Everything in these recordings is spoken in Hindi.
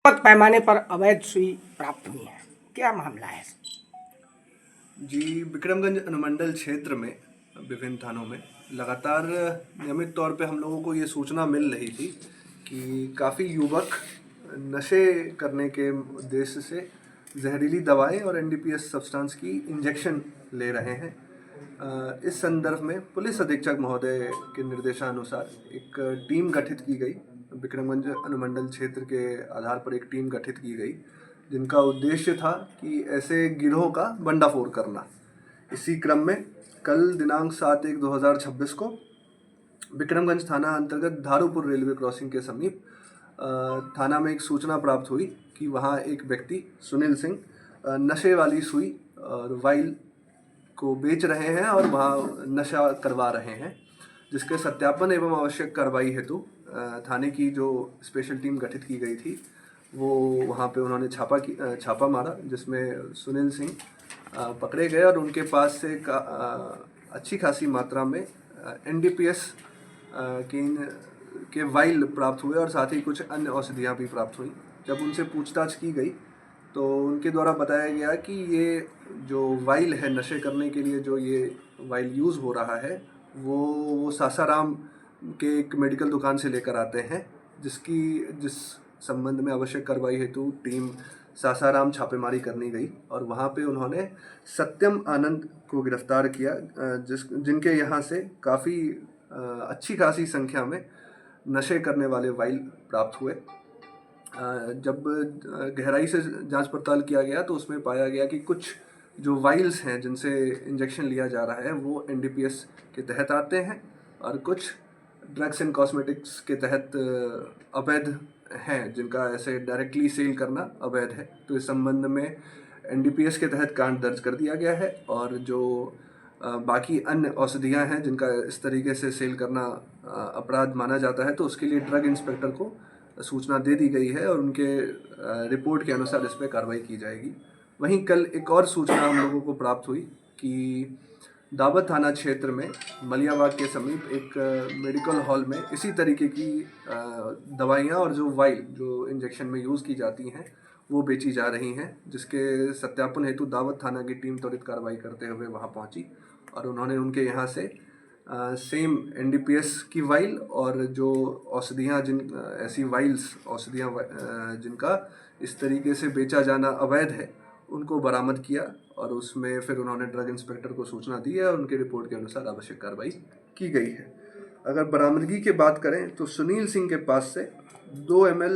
व्यापक पैमाने पर अवैध सुई प्राप्त हुई है, क्या मामला है? जी, विक्रमगंज अनुमंडल क्षेत्र में विभिन्न थानों में लगातार नियमित तौर पे हम लोगों को ये सूचना मिल रही थी कि काफ़ी युवक नशे करने के उद्देश्य से जहरीली दवाएं और एनडीपीएस सब्सटेंस की इंजेक्शन ले रहे हैं। इस संदर्भ में पुलिस अधीक्षक महोदय के निर्देशानुसार एक टीम गठित की गई। विक्रमगंज अनुमंडल क्षेत्र के आधार पर एक टीम गठित की गई जिनका उद्देश्य था कि ऐसे गिरोह का भंडाफोड़ करना। इसी क्रम में कल दिनांक 7/1/2026 को विक्रमगंज थाना अंतर्गत धारूपुर रेलवे क्रॉसिंग के समीप थाना में एक सूचना प्राप्त हुई कि वहाँ एक व्यक्ति सुनील सिंह नशे वाली सुई और वाइल को बेच रहे हैं और वहाँ नशा करवा रहे हैं, जिसके सत्यापन एवं आवश्यक कार्रवाई हेतु थाने की जो स्पेशल टीम गठित की गई थी वो वहाँ पे उन्होंने छापा मारा, जिसमें सुनील सिंह पकड़े गए और उनके पास से अच्छी खासी मात्रा में एनडीपीएस के वाइल प्राप्त हुए और साथ ही कुछ अन्य औषधियाँ भी प्राप्त हुई। जब उनसे पूछताछ की गई तो उनके द्वारा बताया गया कि ये जो वाइल है, नशे करने के लिए जो ये वाइल यूज़ हो रहा है वो सासाराम के एक मेडिकल दुकान से लेकर आते हैं, जिस संबंध में आवश्यक कार्रवाई हेतु टीम सासाराम छापेमारी करनी गई और वहाँ पे उन्होंने सत्यम आनंद को गिरफ्तार किया, जिनके यहाँ से काफ़ी अच्छी खासी संख्या में नशे करने वाले वाइल प्राप्त हुए। जब गहराई से जांच पड़ताल किया गया तो उसमें पाया गया कि कुछ जो वाइल्स हैं जिनसे इंजेक्शन लिया जा रहा है वो एनडीपीएस के तहत आते हैं और कुछ ड्रग्स एंड कॉस्मेटिक्स के तहत अवैध हैं, जिनका ऐसे डायरेक्टली सेल करना अवैध है। तो इस संबंध में एनडीपीएस के तहत कांड दर्ज कर दिया गया है और जो बाकी अन्य औषधियाँ हैं जिनका इस तरीके से सेल करना अपराध माना जाता है, तो उसके लिए ड्रग इंस्पेक्टर को सूचना दे दी गई है और उनके रिपोर्ट के अनुसार इस पर कार्रवाई की जाएगी। वहीं कल एक और सूचना हम लोगों को प्राप्त हुई कि दावत थाना क्षेत्र में मलियाबाग के समीप एक मेडिकल हॉल में इसी तरीके की दवाइयाँ और जो वाइल जो इंजेक्शन में यूज़ की जाती हैं वो बेची जा रही हैं, जिसके सत्यापन हेतु दावत थाना की टीम त्वरित कार्रवाई करते हुए वहाँ पहुँची और उन्होंने उनके यहाँ से सेम एनडीपीएस की वाइल और जो औषधियाँ ऐसी वाइल्स औषधियाँ जिनका इस तरीके से बेचा जाना अवैध है उनको बरामद किया और उसमें फिर उन्होंने ड्रग इंस्पेक्टर को सूचना दी है और उनके रिपोर्ट के अनुसार आवश्यक कार्रवाई की गई है। अगर बरामदगी की बात करें तो सुनील सिंह के पास से 2 ml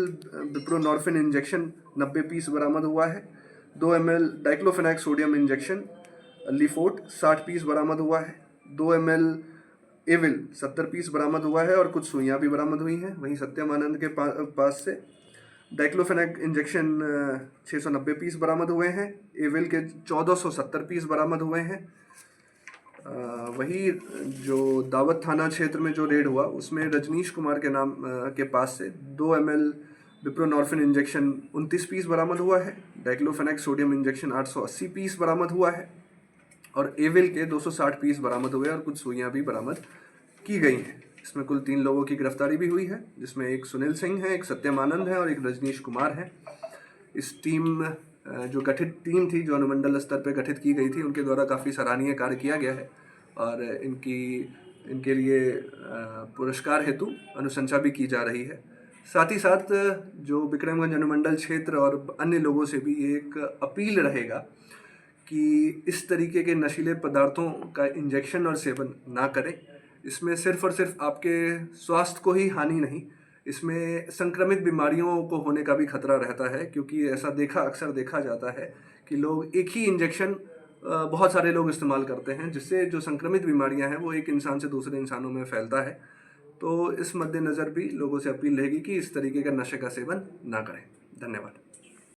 बिप्रोनॉर्फिन इंजेक्शन 90 पीस बरामद हुआ है। 2 ml डाइक्लोफेनाक सोडियम इंजेक्शन लिफोर्ट 60 पीस बरामद हुआ है। 2 ml एविल 70 पीस बरामद हुआ है और कुछ सुइयाँ भी बरामद हुई हैं। वहीं सत्यम आनंद के पास से डाइक्लोफेनाक इंजेक्शन 690 पीस बरामद हुए हैं। एविल के 1470 पीस बरामद हुए हैं। वही जो दावत थाना क्षेत्र में जो रेड हुआ उसमें रजनीश कुमार के नाम के पास से 2 ml बिप्रोनॉर्फिन इंजेक्शन 29 पीस बरामद हुआ है। डाइक्लोफेनाक सोडियम इंजेक्शन 880 पीस बरामद हुआ है और एविल के 260 पीस बरामद हुए और कुछ सुइयाँ भी बरामद की गई हैं। इसमें कुल 3 लोगों की गिरफ्तारी भी हुई है, जिसमें एक सुनील सिंह है, एक सत्यम आनंद है और एक रजनीश कुमार है। इस टीम जो गठित टीम थी, जो अनुमंडल स्तर पर गठित की गई थी, उनके द्वारा काफ़ी सराहनीय कार्य किया गया है और इनके लिए पुरस्कार हेतु अनुशंसा भी की जा रही है। साथ ही साथ जो विक्रमगंज अनुमंडल क्षेत्र और अन्य लोगों से भी एक अपील रहेगा कि इस तरीके के नशीले पदार्थों का इंजेक्शन और सेवन ना करें। इसमें सिर्फ और सिर्फ आपके स्वास्थ्य को ही हानि नहीं, इसमें संक्रमित बीमारियों को होने का भी खतरा रहता है, क्योंकि ऐसा अक्सर देखा जाता है कि लोग एक ही इंजेक्शन बहुत सारे लोग इस्तेमाल करते हैं, जिससे जो संक्रमित बीमारियां हैं वो एक इंसान से दूसरे इंसानों में फैलता है। तो इस मद्देनज़र भी लोगों से अपील रहेगी कि इस तरीके का नशे का सेवन ना करें। धन्यवाद।